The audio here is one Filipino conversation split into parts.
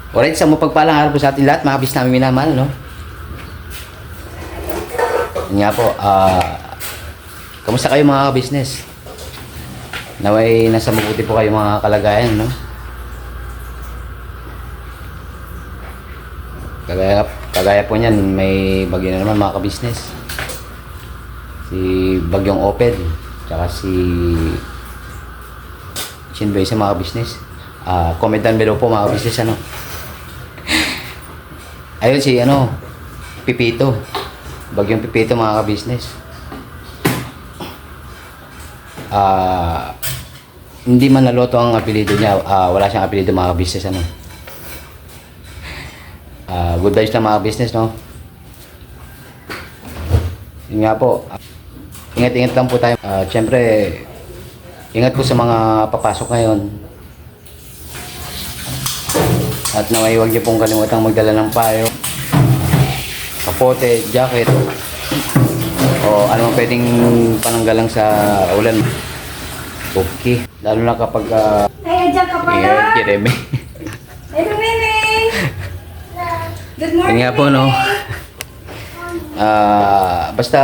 Alright, sa mapagpalang araw po sa ating lahat, mga bis namin minamahal, no? Yun nga po, kamusta kayo mga business? Naway nasa mabuti po kayo mga kalagayan, no? Kagaya po niyan, may bagyo na naman mga ka-business. Si Bagyong Oped, tsaka si Shinbei sa mga business. Comment down below po mga business, ano? Ayun si Pipito. Bagyong Pipito mga ka-business. Hindi man naloto ang apelido niya. Wala siyang apelido mga ka-business, ano? Good vibes na mga business, no? Yun nga po. Ingat-ingat lang po tayo. Siyempre, ingat po sa mga papasok ngayon. At naway huwag niyo pong kalimutang magdala ng payo, kapote, jacket, o ano man pwedeng pananggalang sa ulan. Okay. Lalo na kapag Ay, andyan ka pala! Jeremy. Ay, Lumiming! Good morning, Yun nga po, no? Basta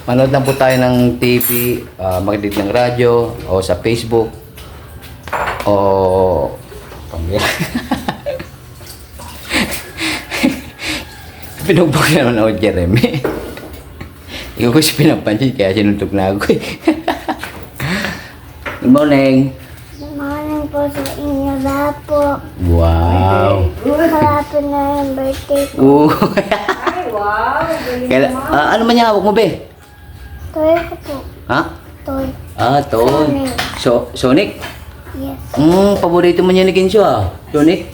manood lang po tayo ng TV, makinig ng radyo, o sa Facebook, o pamilya. Pinugbog naman ako, Jeremy. Ikaw ko si pinapansin, kaya sinuntok na ako eh. Good morning. Good morning po sa inyo lahat po. Wow. Malapit na yung birthday ko. Ay, wow! Galing Kaya, naman. ano man yung hawak mo, be? Toy ko po. Ha? Toy. Toy. Sonic? Yes. Paborito mo niya ni Kensho, Sonic?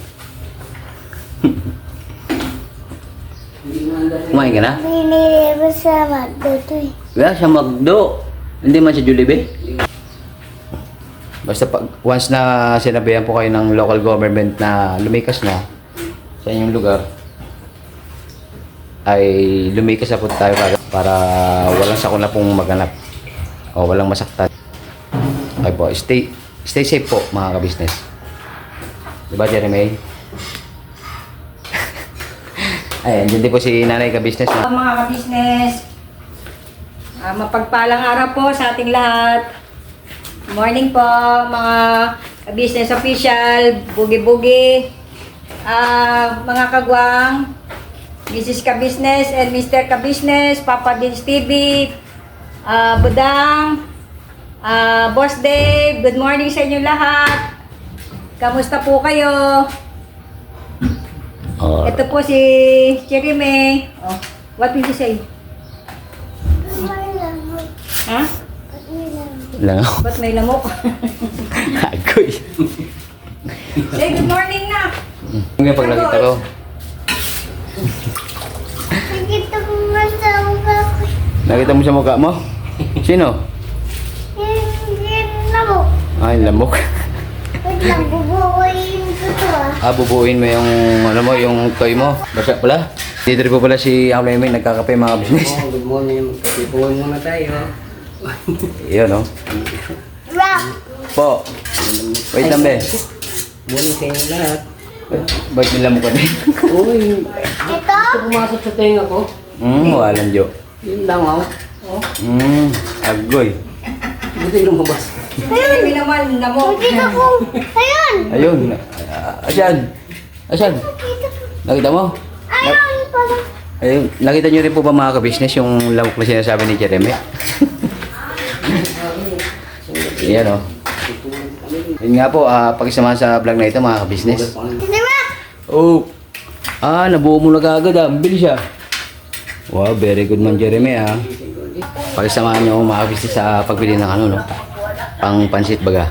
Kumain ka na? Binili ko sa Magdo to eh. Kaya siya Magdo. Hindi man siya Jollibee. Basta pag once na sinabihan po kayo ng local government na lumikas na sa inyong lugar, ay lumikas na po tayo para walang sakuna pong maganap o walang masaktan. Okay po, stay safe po mga ka-business. Diba, Jeremy? Ay, andyan din po si nanay ka-business na. Mga ka-business, mapagpalang araw po sa ating lahat. Morning po, mga ka-business official, bugi-bugi, mga kagwang, Mrs. Ka-business and Mr. Ka-business, Papa Dins TV, Budang, Boss Dave, good morning sa inyo lahat. Kamusta po kayo? Ito po si Jeremy. Oh, what will you say? Ha? Lang ako. Ba't may lamok? Agoy. Say good morning na. Nga pag nakita ko. Nakita ko nga sa mukha ko. Nakita mo sa mukha mo? Sino? Yung lamok. Ay, lamok. Wait lang, bubuuin ko to ah. Bubuuin mo yung, yung toy mo. Basa pala. Dito rin po pala si Auleme, nagkakape mga business. Good morning. Kapipuan muna tayo. Iyon, no? Rock. Po. Wait lang, be. Morning sa inyo lahat. Ba't nila mo ka din? Uy, Ito? pumasok sa tenga ko. Walang jo. Yun lang ako. Agoy. Buti lumabas. Jeremy naman, lamok. Nakita ko. Ayun. Ayun. Asan? Asan? Nakita mo? Ayun pala. Ayun. Nakita nyo rin po ba mga ka-business yung lamok na sinasabi ni Jeremy? Yan, o. Yun nga po, pakisamahan sa vlog na ito mga ka-business. Hindi ba? Oh. Nabuo mo na kagad, Ang bilis siya. Wow, very good man, Jeremy, Pakisamahan nyo mga ka-business sa pagbili ng no? Pang pansit baga.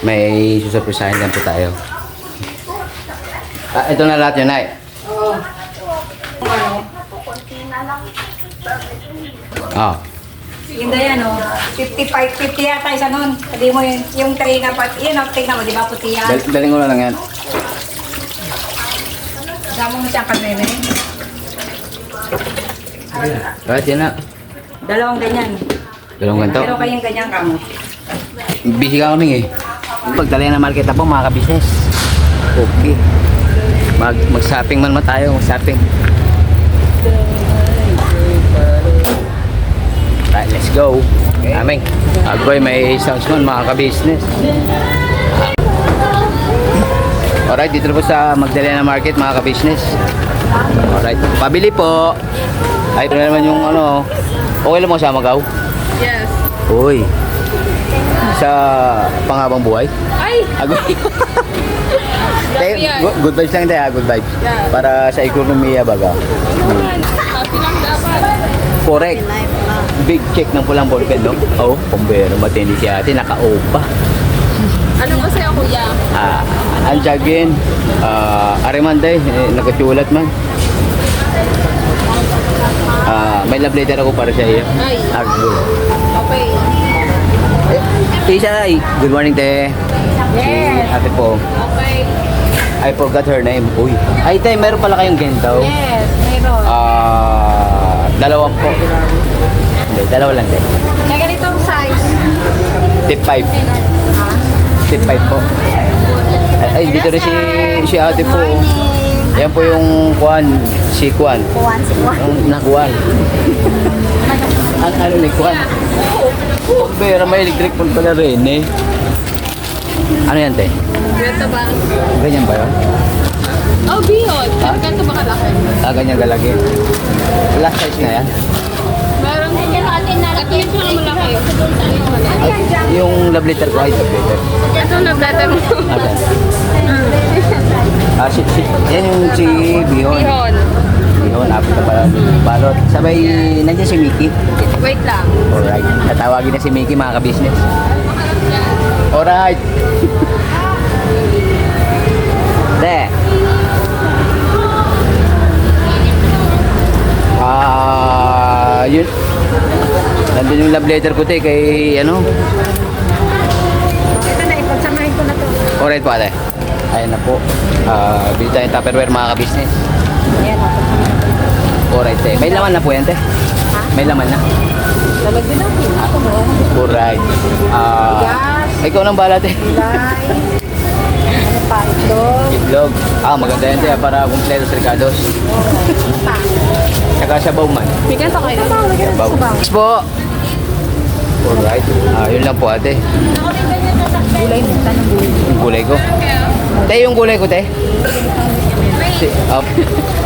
May susurpresahin lang po tayo. Ito na lahat yun, Nay. Yung ganyan, 55, 50 yata isa nun. Sabi mo yung tray na pati, yun, tingnan mo, di ba, puti yan. Daling ko na lang yan. Damo mo siyang kanina eh. Right, yan na. Dalawang ganyan. Dalawang ganito. Pero kayong ganyan kamo. Busy ka kami eh. Pagdala na market na po mga ka-business. Okay. Mag-shopping man tayo. Mag-shopping. Right, let's go. Aming. Agoy, may sounds man mga ka-business. Alright, dito na po sa Magdalena Market mga ka-business. Alright, pabili po. Ay, ito na naman yung ano. Okay lang mo sa Magaw? Yes. Uy. Sa panghabang buhay? Ay! Agoy. Tayo, yan. good vibes lang tayo, good vibes. Yeah. Para sa ekonomiya baga. Happy lang dapat. Correct. Big check ng pulang ballpen, no? Oh, kumbero, matindi si ate, naka-opa. Ano masaya kuya? Anjagin, Arimanday, nagkatulat man. May love letter ako para sa iyo. Ay. Good. Okay. Tisay, good morning, te. Yes. Ate po. Okay. I forgot her name. Uy. Ay, te, meron pala kayong gentaw. Yes, meron. Dalawa po. Hindi, dalawa lang, te. Na ganitong size. Tip 5. Tip 5 po. Ay, dito rin si ate po. Yan po yung Kwan, si Kwan. Yung nakuan. Ang ano ni Kwan? Pero may electric pool pala rin eh. Ano yan, te? Ganito ba? Ganyan ba yun? Oh, bihon. Ganito ba kalaki? Ganyan galagi. Last size na yan. Meron din yan natin na. Ito yung pinaka malaki. Yung love letter ko ay love letter. Ito love letter mo. Ayan. Yan yung si Bihon. Bihon. Bihon, apit na pala. Balot. Sabay, nandiyan si Mickey. Wait lang. Alright. Tatawagin na si Mickey mga ka-business. Alright. De. Yun. Nandun yung love letter ko te kay ano. Ito na, ipagsamahin ko na to. Alright po ate. Ayan na po. Bili tayong Tupperware mga ka-business. Ayan, Alright te. May laman na po yan te. May laman na. lalagyan natin. Ako mo. Alright. Ikaw nang bala te. Ano pa ito? Itlog. Maganda yan te para kumpleto sa Ricardos. Saka sabaw man. May ganito kayo. Sabaw. Thanks po. Alright. Yun lang po ate. Gulay mo, tanong gulay. Yung gulay ko. Te, yung gulay ko te.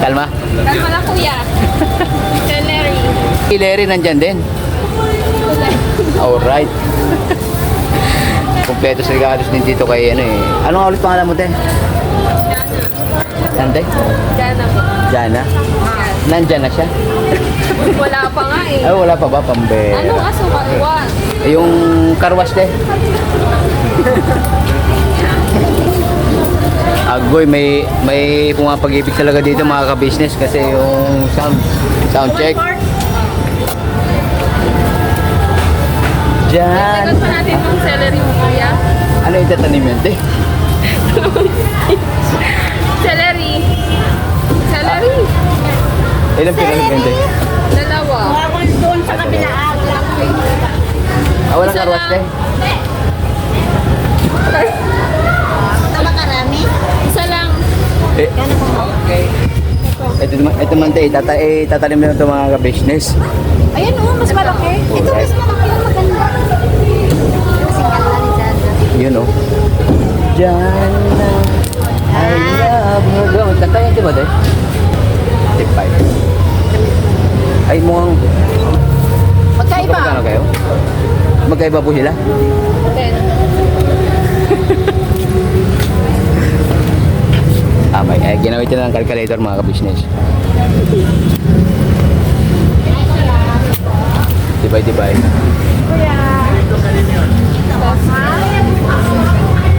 Kalma. Kalma lang kuya. Celery. Ileri nandyan din. Alright. Kompleto sa regalos din dito kay ano eh. Ano nga ulit pangalan mo te? Nande? Jana po. Jana? Nandyan na siya? Wala pa nga eh. Ay, wala pa ba? Pambe. Anong asukal? What? Yung karwas te. Agoy, may pumapag-ibig talaga dito mga ka-business kasi yung sound check. Diyan. Tagal pa natin yung celery mo kuya. Ano yung tatanim yan, te? Celery. Celery. Ilang piraso ba yun, te? Dalawa. Doon sa kabila. Walang Isa karwas, te? lang. Ito makarami? Isa lang. Okay. Ito man, te. Tatanim na ito mga ka-business. Ayan o, mas malaki. Ito mas malaki yung maganda. Kasi kala ni Jana. Yun, oh. Jana, I love you. Doon, tatayin, di ba, te? Tip 5. Ay, mukhang... Magkaiba. Magkano kayo? Magkaiba po sila? 10. Ginawit nila ng calculator mga ka-business. Divide.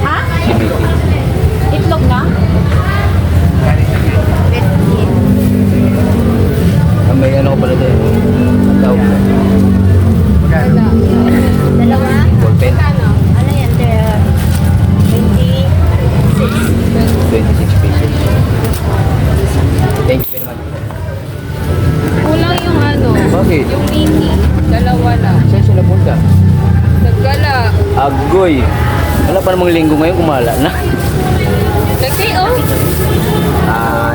Ha? Si Mickey. Itlog na? May ano ko pala din. Ang tawag ko. Dalawa? Ballpen. Ano yan? 26 pesos. Thank you very much. Kulang yung ano. Bakit? Yung Mickey. Dalawa lang. Saan sila punta? Naggala. pa namang linggo ngayon, kumala na. Nag-day off.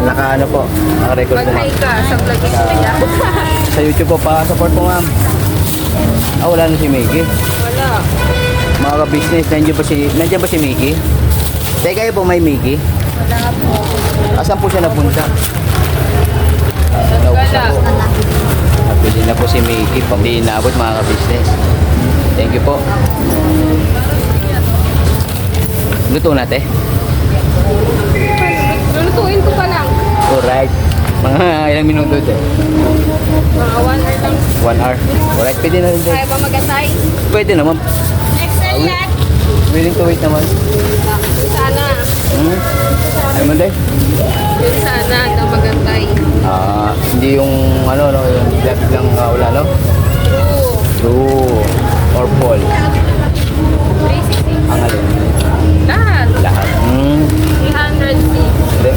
Naka ano po, naka-record po Mag-hi ma'am. ka sa vlog ko niya. Sa YouTube po, pa-support po ma'am. Wala na si Mickey. Wala. Mga ka-business, nandiyan ba si Mickey? Teka kayo po may Mickey? Wala po. Asan po siya napunta? Wala. Napili na po si Mickey. Hindi inabot mga ka-business. Thank you po. Luto natin. Lulutuin ko pa lang. Alright. Mga ilang minuto din? Mga 1 hour lang. 1 hour. Alright, pwede na rin din. Kaya ba mag-atay? Pwede naman. Excel yan. Willing to wait naman. Sana. Ano man din? Yun sana na mag-atay. Hindi yung ano, no, yung left lang wala, no? True. True. Or fall. 360. Ang alin. Lahat. Lahat. 300 C. Hindi.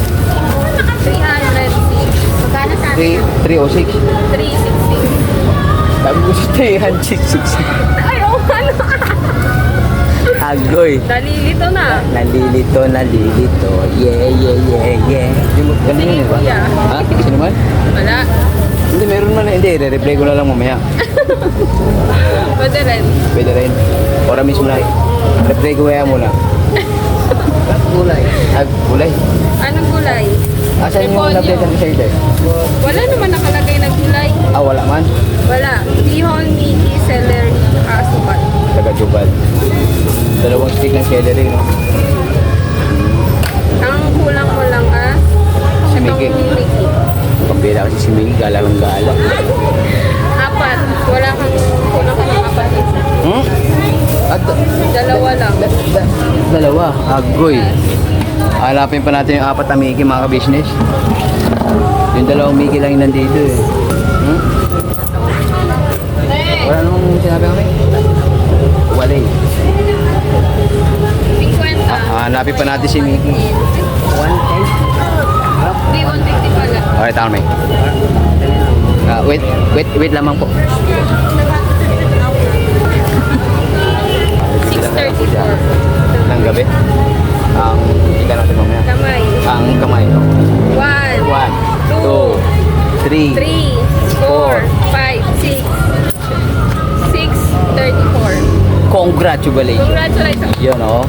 300 C. Magkano sa atin? 306. 360. Sabi ko si 366. Ay, oh, ano? Agoy. Nalilito na. Nalilito. Yeah. Yung ganun Sige, yun, ba? kuya. Ha? Sino man? Wala. Hindi, meron man. Hindi, re-replay ko na lang mamaya. Pwede rin. Pwede rin. Ora mismo na. Replay ko kaya muna. Gulay. Gulay. Anong gulay? Asan yung Repolyo. nabletan ko sa ito? Wala naman nakalagay na gulay. Wala man. Wala. Bihon, miki, celery, asukal. Taga-jubal. 2 stick ng celery, no? Ang kulang mo lang Si itong Miki. miki. Pambira kasi si Miggy, gala. 4. Wala kang kulang ka ng 4. At 2 lang. dalawa. Agoy. Hanapin pa natin yung 4 na Miggy, mga ka-business. Yung 2 Miggy lang yung nandito eh. Wala namang sinabi kami. Wala eh. 50. Hanapin pa natin si Miggy. 110. Hindi, 150 pala. Okay, tama may. Wait lamang po. 634. Ng gabi. Ang kita natin mamaya. Kamay. Ang kamay. 1, 1, 2, 3, 3, 4, 5, 6. 634. Congratulations. Congratulations. Yun, oh.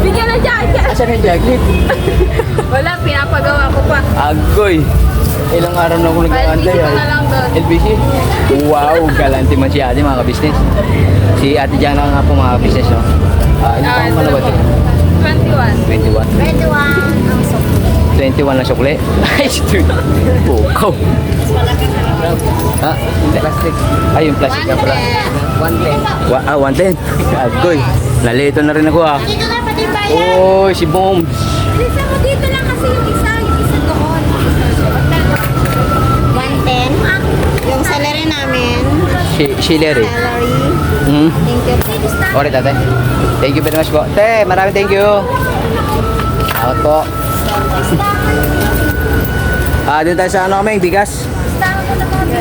Bigyan ng jacket. Asan yung jacket? Wala, pinapagawa ko pa. Agoy. Ilang araw na ako nag-aantay. LBC ko na lang doon. LBC? Wow, galante man si ate mga ka-business. Si ate Jana nga po mga ka-business, no? Ilan pa ang ito na malawat? po. 21. 21. Red one. Ang sukli. 21 na sukle. Ay, bukaw. Ha? Plastic. Ay, yung plastic nga pala. 110. Agoy. Nalito na rin ako ah. Dito na pati bayan. Oy, si Boom. Lisa mo dito lang kasi yung isa doon. 110. Yung salary namin. Si Larry. Salary. Hmm. Thank you po. Alright, ate. Thank you very much po. Te, maraming thank you. Out po. Doon tayo sa ano kami, bigas.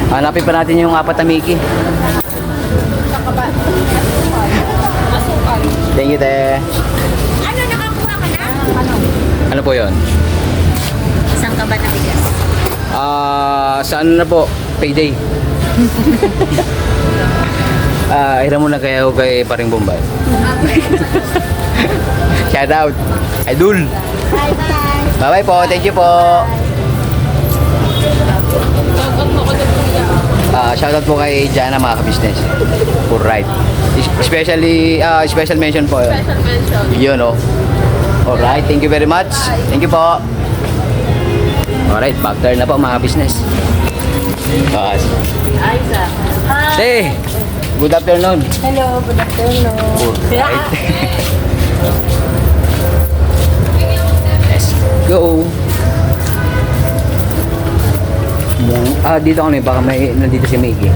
Hanapin pa natin yung 4 na Mickey. Thank you, te. Ano, nakakuha ka na? Ano? Ano po yun? Isang kaban na bigas. Sa ano na po? Payday. Hiram mo na kayo kay Paring Bombay. Shout out. Idol. Bye-bye. Bye-bye po. Thank you po. Shoutout po kay Jana mga ka-business. Alright. Especially, special mention po. Special mention. Yun o. Alright, thank you very much. Thank you po. Alright, back turn na po mga business. Aiza. Hey, good afternoon. Hello, good afternoon. Alright. Let's go. Dito kami, baka may nandito si Mickey.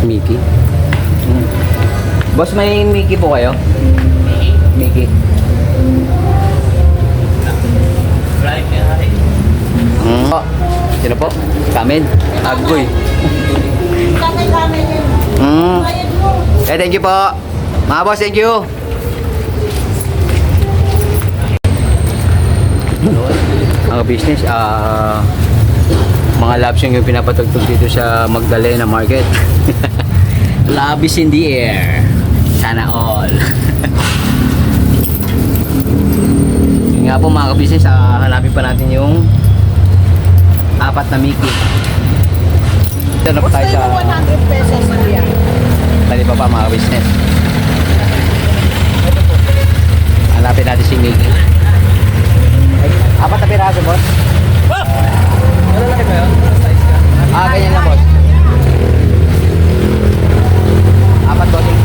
Mickey? Boss, may Mickey po kayo? Mickey. Sino po? Kamen? Agoy. Tatay kami yun. Thank you po. Mga boss, thank you. Mga business, mga love song yung pinapatugtog dito sa Magdalena Market. Love is in the air. Sana all. Yun nga po mga ka-business, hanapin pa natin yung 4 na Mickey. Ito na po tayo sa 100 pesos kuya. tali pa mga ka-business. Hanapin natin si Mickey. 4 na piraso, boss. Malalaki ba yun? Size ka? Ganyan lang, boss. 4 bossing.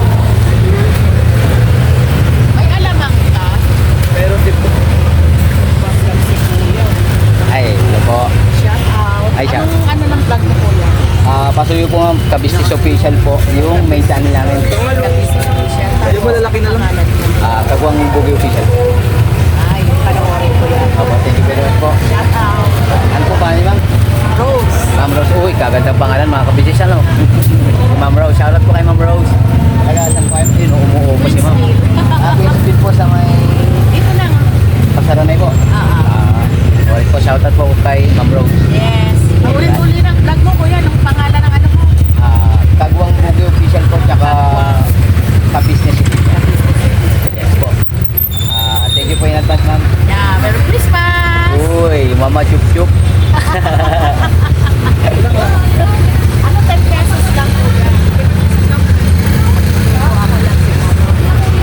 May alamang ka? Meron din po. Ay, hello po. Shout out. Ay, shout. Ano ng vlog mo kuya? Pasuyo po nga ka-business official po yung may channel namin. Yung malalaki na lang. Kagwang Bugi official. Ay, panoorin ko yan. Opo, thank you very much po. Shout out. Ano po pa niyo, ma'am? Rose. Ma'am Rose. Uy, kagandang pangalan mga ka-business, ano? Ma'am Rose. Shoutout po kay Ma'am Rose. Saan po kayo? Yun, umuo po si ma'am. Queensville po sa may Dito lang. Pasaranay po. Ulit po, shoutout po kay Ma'am Rose. Yes. Ulit-ulit ang vlog mo kuya. Anong pangalan ng ano mo? Kagwang Bugi official po, tsaka ka-business official. Yes po. Thank you po in advance, ma'am. Yeah, Merry Christmas! Uy, Mama Chup Chup. Ano 10 pesos lang kuya? 10 pesos lang. Ako lang siguro.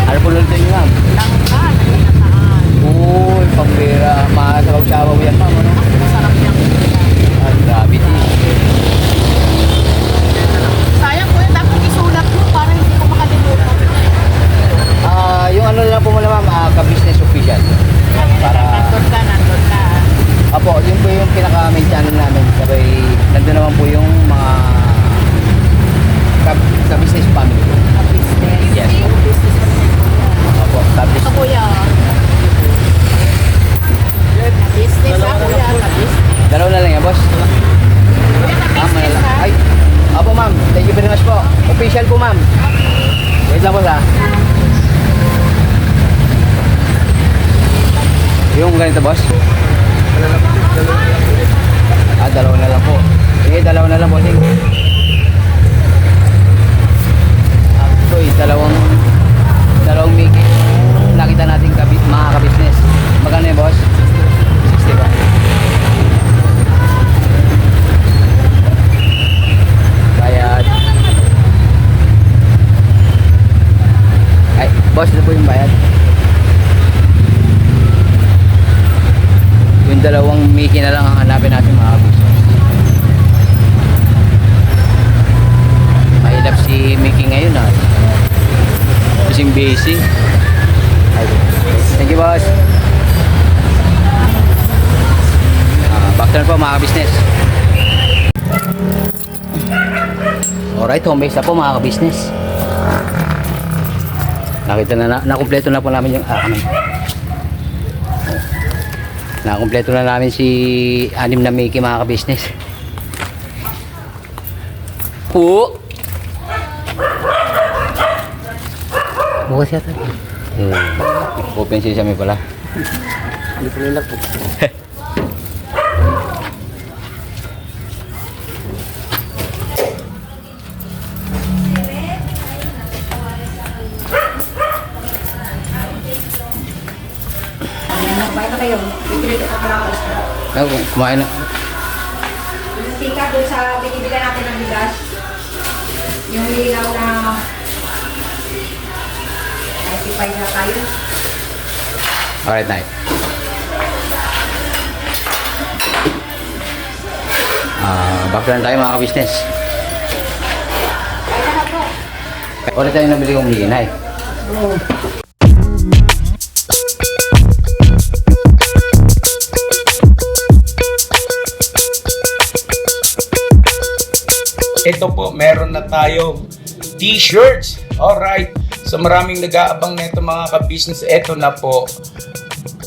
Ano po luto niyo, ma'am? Langka, naginataan. Uy, pambira. Masabaw-sabaw yan, ma'am. Ano? Masarap yung kuya. Grabe din. Sayang kuya, dapat isulat mo para hindi ko makalimutan. Yung ano lang po muna, ma'am, ka-business official. Para, Nandun ka. apo, yun po yung pinaka-main channel namin. Sabay, nandun naman po yung mga ka-business family. Business. Yes. Business. Apo, Ito ka-business. kuya. Business ah kuya. Business. Dalaw na lang yan, boss. Kuya, business ha. Ay, apo, ma'am. Thank you very much po. Official po, ma'am. Wait lang, boss, ha. Yung ganito, boss? Dalawa na lang po. Sige, dalawa na lang po. Sige. Ito dalawang Mickey. Nakita natin mga ka-business. Magkano yung boss? 60 ba? Bayad. Ay, boss, ito po yung bayad. Yung dalawang Mickey na lang ang hanapin natin mga business. Mahilap si Mickey ngayon kasing busy. Thank you, boss. Back to po mga business. Alright, home base na po mga business. Nakita na nakumpleto na po namin yung nakumpleto na namin si 6 na Mickey mga ka-business. Po! Bukas yata. Open siya may pala. Hindi po nila po. Kumain na kayo. Bibili ko pala ako. Kumain na. Yung tika doon sa binibilan natin ng bigas. Yung lilaw na 95 na tayo. Alright, night. Back to tayo mga ka-business. Ulit tayo nabili kong Mickey, Ito po, meron na tayong t-shirts. Alright. So maraming nag-aabang nito mga ka-business. Ito na po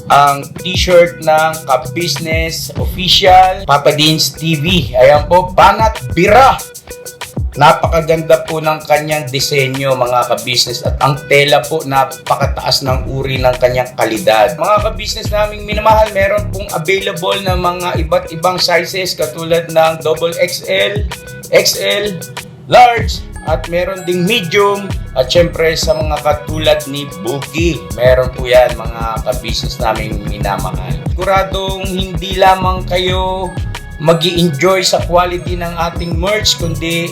ang t-shirt ng ka-business official Papa Dean's TV. Ayan po, Banat Bira. Napakaganda po ng kanyang disenyo mga ka-business at ang tela po napakataas ng uri ng kanyang kalidad. Mga ka-business naming minamahal, meron pong available na mga iba't ibang sizes katulad ng XXL, XL, large, at meron ding medium at syempre sa mga katulad ni Boogie. Meron po yan mga ka-business naming minamahal. Siguradong hindi lamang kayo mag-i-enjoy sa quality ng ating merch kundi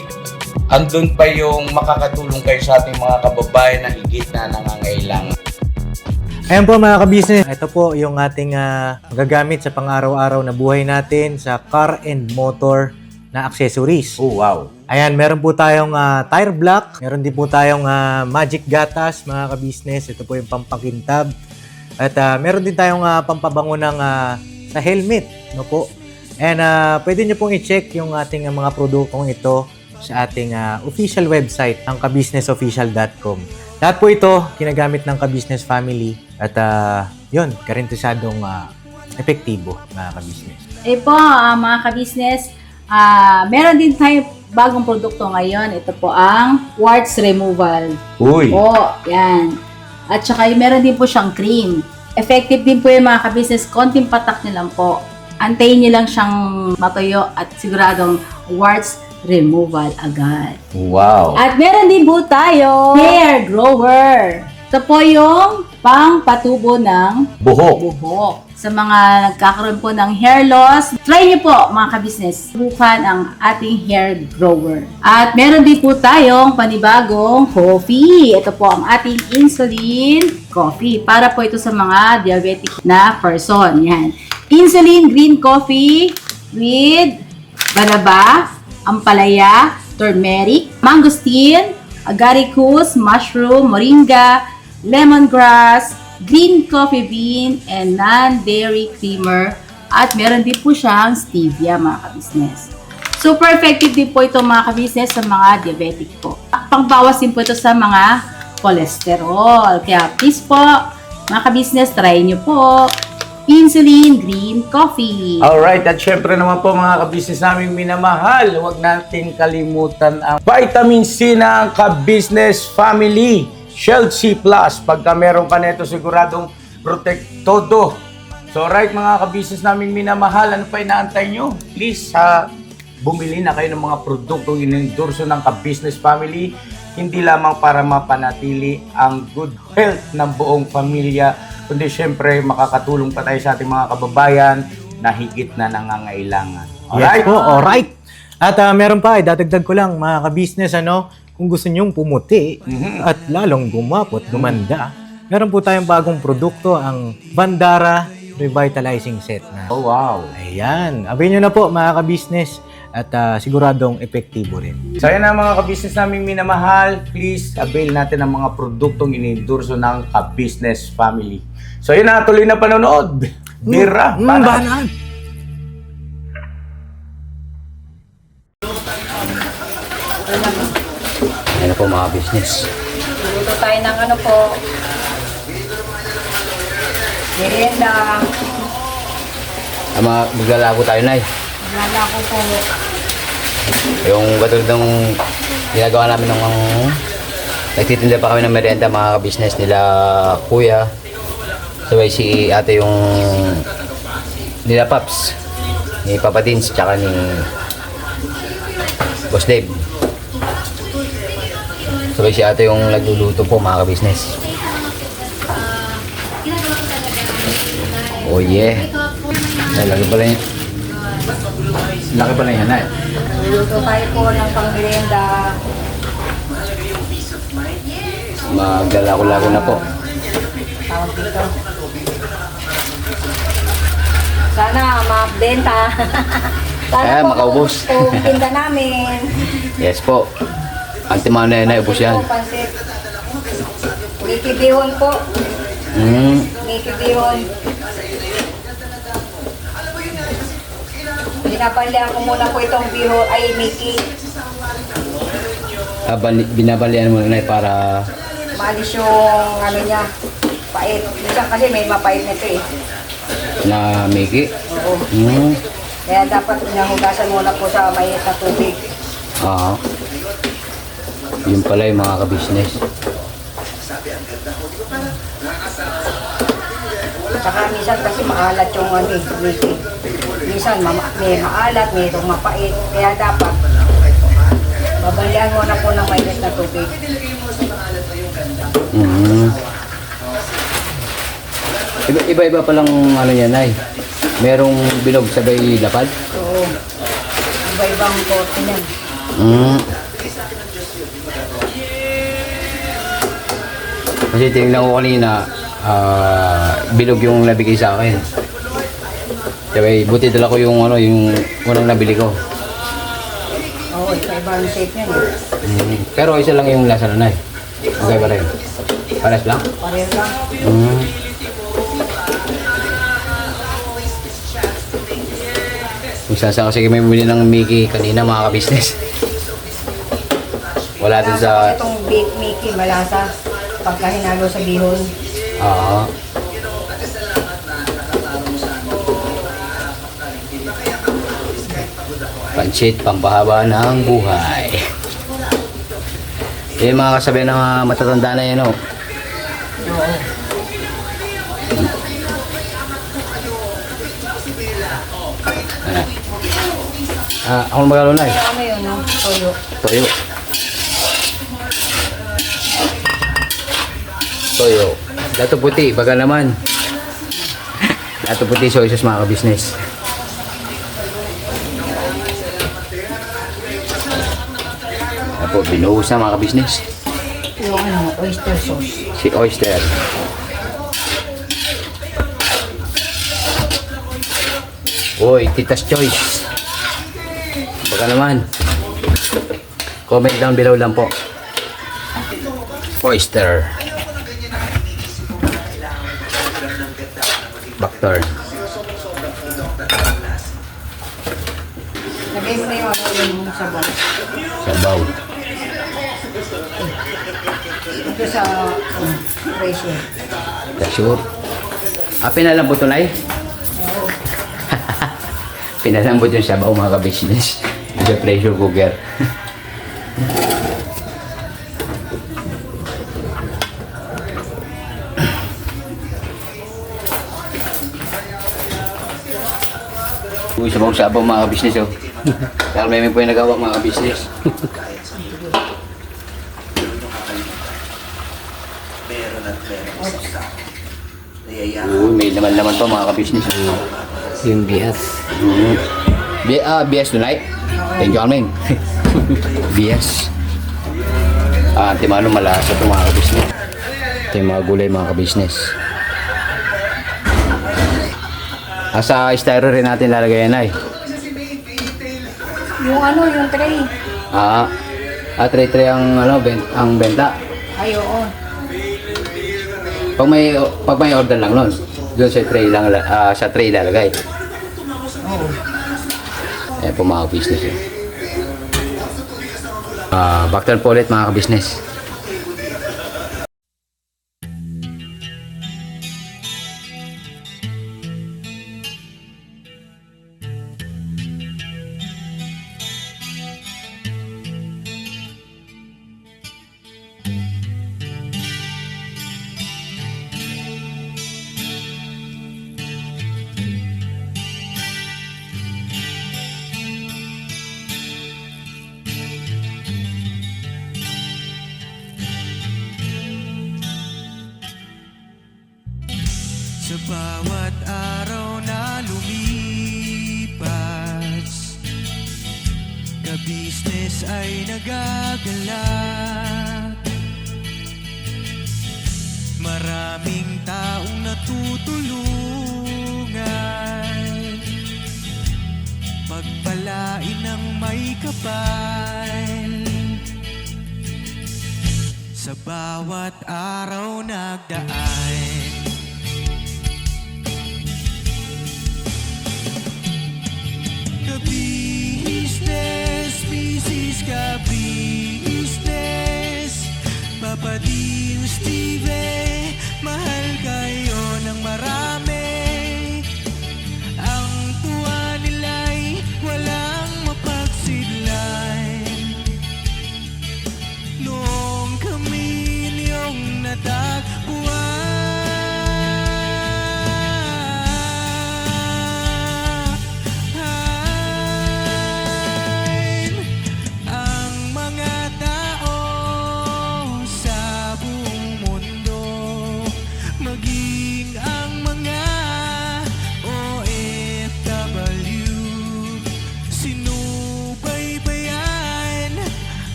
andun pa yung makakatulong kayo sa ating mga kababayan na higit na nangangailangan. Ayan po mga ka-business, ito po yung ating magagamit sa pang-araw-araw na buhay natin sa car and motor na accessories. Oh wow! Ayan, meron po tayong tire block, meron din po tayong magic gatas mga ka-business. Ito po yung pampakintab. At meron din tayong pampabango ng sa helmet, no po. And pwede nyo pong i-check yung ating mga produktong ito sa ating official website, ang kabusinessofficial.com. Lahat po ito ginagamit ng Ka-Business Family at yun, karentusadong epektibo mga ka-business. Po, mga ka-business, meron din tayo bagong produkto ngayon. Ito po ang warts removal. Uy! Po, yan. At saka meron din po siyang cream. Effective din po yung mga ka-business. Konting patak nyo lang po. Antayin nyo lang siyang matuyo at siguradong warts removal agad. Wow! At meron din po tayo hair grower. Ito po yung pang-patubo ng buhok. Sa mga nagkakaroon po ng hair loss, try nyo po mga ka-business. Subukan ang ating hair grower. At meron din po tayong panibagong coffee. Ito po ang ating insulin coffee. Para po ito sa mga diabetic na person. Yan. Insulin green coffee with banaba, ampalaya, turmeric, mangosteen, agaricus, mushroom, moringa, lemongrass, green coffee bean, and non-dairy creamer. At meron din po siyang stevia mga ka-business. Super effective din po ito mga ka-business sa mga diabetic po. Pangbawas din po ito sa mga cholesterol. Kaya please po mga ka-business, try nyo po insulin green coffee. Alright, at syempre naman po mga ka-business naming minamahal, huwag natin kalimutan ang vitamin C ng Ka-Business Family. Shield C+. Pagka meron ka nito, siguradong protect todo. So right mga ka-business naming minamahal, ano pa inaantay nyo? Please, bumili na kayo ng mga produktong inendorso ng Ka-Business Family. Hindi lamang para mapanatili ang good health ng buong pamilya, kundi syempre makakatulong pa tayo sa ating mga kababayan na higit na nangangailangan. Alright? Yes po, alright. At meron pa, dadagdag ko lang mga ka-business, kung gusto nyong pumuti at lalong gumapot, gumanda, meron po tayong bagong produkto, ang Bandara Revitalizing Set na. Oh wow! Ayan, abay nyo na po mga ka-business at siguradong epektibo rin. So yan na mga ka-business naming minamahal, please avail natin ang mga produktong inendorso ng Ka-Business Family. So yun na, tuloy na panonood. Bira, Banat! Ano po mga business. Luto tayo ng ano po. Merienda. Maglalago tayo, Nay. Lalako po. Yung katulad ng ginagawa namin ng nagtitinda pa kami ng merienda mga business nila kuya. Sabay si ate yung nila Paps, ni Papa Dins, tsaka ni Boss Dave. Sabay si ate yung nagluluto po mga business. Oh yeah. Laki pala yun. Laki pala yan, Nay. Luto tayo po ng pang-merienda. Maglalago-lago na po. Tawag dito. Sana mabenta. Sana po makaubos. kung tinda namin. Yes po. Antimano na yan, ubos yan. Pansit. Ngikibihon po. Ngikibihon. Binabalian ko muna po itong biho ay Mickey. Binabalian mo na para Maalis yung ano niya, pait. Minsan kasi may mapait nito eh. na Mickey. Oo. Kaya dapat nahugasan muna po sa mainit na tubig. Oo. Yun pala yung mga ka-business. Saka minsan kasi maalat yung ano eh, Mickey. Minsan may maalat, may itong mapait. Kaya dapat babalian mo na po ng mainit na tubig. Mm. Iba-iba palang ano yan ay. Merong bilog sabay lapad. So, iba-ibang korte niyan. Mm. Kasi tingnan ko kanina, bilog yung nabigay sa akin. Kaya buti dala ko yung ano, yung unang nabili ko. Oo, iba-ibang shape niyan eh. Mm. Pero isa lang yung lasa na eh. Okay pa rin. Pares lang? Pareho lang. Mm. Magsasa kasi kami bumili ng Mickey kanina mga ka-business. Wala din Malasa sa... itong Big Mickey, malasa. Pagka hinalo sa bihon. Oo. Pansit, pampahaba ng buhay. Yung mga kasabi ng mga matatanda na yan, oh. Ako magalo na eh. Ano yun, no? Toyo. Toyo. Toyo. Dato puti, baga naman. Dato puti, soy sauce mga ka-business. Ayan po, binuhos na mga ka-business. Yung ano, oyster sauce. Si oyster. Uy, Tita's Choice. Baka naman. Comment down below lang po. Oyster. Backturn. Lagay mo na yung ano, yung sabaw. Sabaw. Ito sa pressure. Sure. Pinalambot ito na eh. Pinalambot yung sabaw mga ka-business. Sa pressure cooker. Uy, sabaw-sabaw mga ka-business oh. Pero may po yung nagawa mga ka-business. Uy, may laman-laman pa mga ka-business. Yung bias. Bias tonight? Thank you, Armin. Bias. Timano malasa ito mga ka-business. Ito yung mga gulay mga ka-business. Sa styro rin natin lalagay yan ay. Yung ano, yung tray. Tray-tray ang, ano, ang benta. Ay, oo. Pag may order lang nun, doon sa tray lang, sa tray lalagay. Oo. Ayan po mga ka-business yun. Backturn po ulit mga ka-business. Sa bawat araw na lumipas, ka-business ay nagagalak. Maraming taong natutulungan, pagpalain ng may kapal. Sa bawat araw nagdaan, ka-business, business ka-business, Papa Dio, Steve, mahal kayo ng marami. Ang tuwa nila'y walang mapagsidlan. No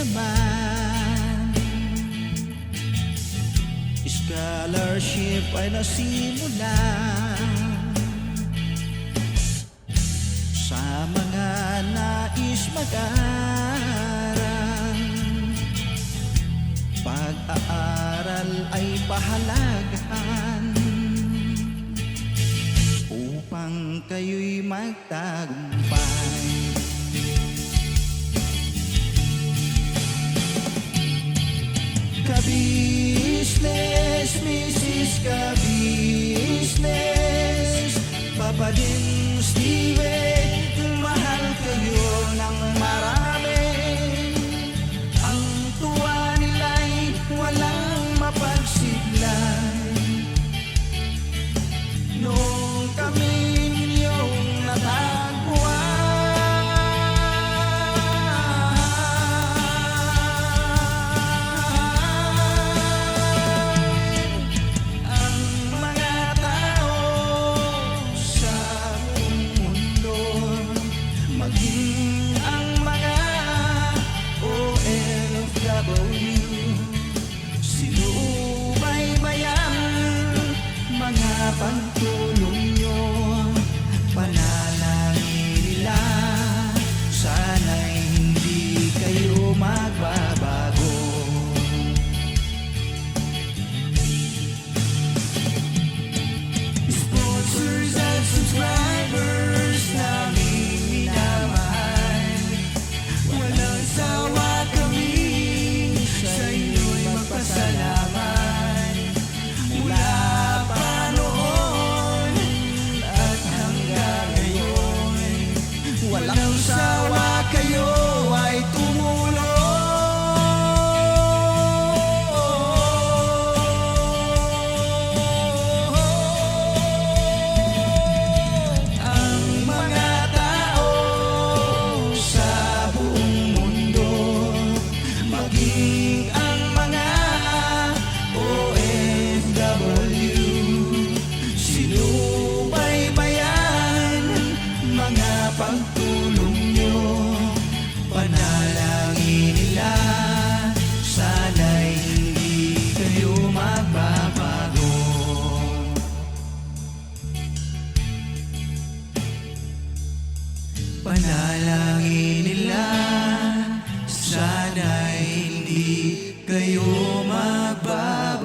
naman. Scholarship ay nasimula sa mga nais mag-aral. Pag-aaral ay pahalagahan upang kayo'y magtagumpay. Ka-business, Mrs. Ka-business, Papa din Steve, mahal kayo ng marami. Ang tuwa nila'y walang mapagsiglay. Nung kami ninyong natagpuan, ang mga tao sa buong mundo, maging ang mga OFW, sinubaybayan mga pagtulong nyo. Panalangin nila, sana'y hindi kayo magbabago. Sponsors at subscribers namin minamahal, walang sawa kami sa inyo'y magpasalamat. Mula pa noon at hanggang ngayon, walang sawa kayo ay tumulong. Ang mga tao sa buong mundo, maging ang mga OFW, sinubaybayan mga pagtulong nyo. Panalangin nila, sana'y hindi kayo magbabago. Panalangin nila, sana'y hindi kayo magbabago.